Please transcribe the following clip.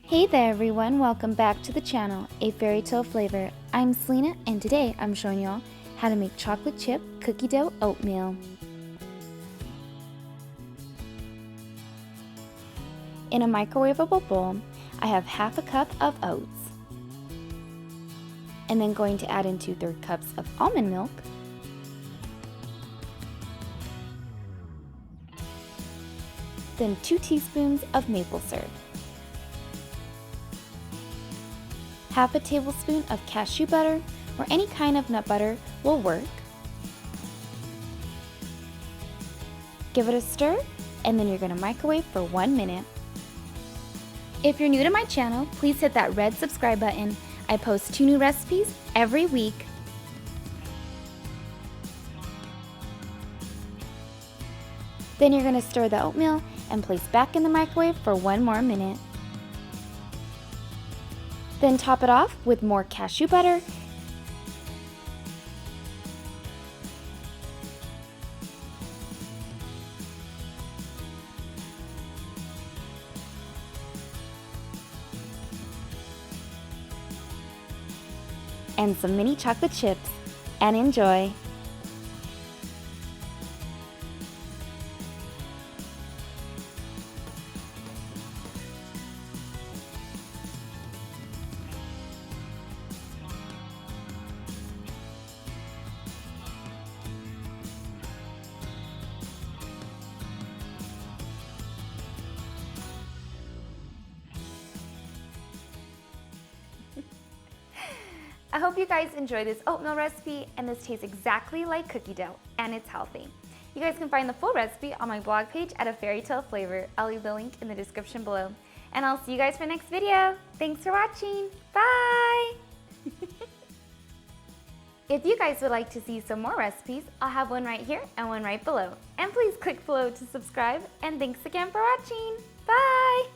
Hey there everyone, welcome back to the channel, A Fairy Tale Flavor. I'm Selena and today I'm showing y'all how to make chocolate chip cookie dough oatmeal. In a microwavable bowl, I have half a cup of oats. And then going to add in 2/3 cups of almond milk. Then 2 teaspoons of maple syrup. Half a tablespoon of cashew butter or any kind of nut butter will work. Give it a stir and then you're going to microwave for 1 minute. If you're new to my channel, please hit that red subscribe button. I post 2 new recipes every week. Then you're going to stir the oatmeal and place back in the microwave for 1 more minute. Then top it off with more cashew butter and some mini chocolate chips, and enjoy! I hope you guys enjoy this oatmeal recipe, and this tastes exactly like cookie dough, and it's healthy. You guys can find the full recipe on my blog page at A Fairytale Flavor. I'll leave the link in the description below. And I'll see you guys for the next video. Thanks for watching. Bye! If you guys would like to see some more recipes, I'll have one right here and one right below. And please click below to subscribe, and thanks again for watching. Bye!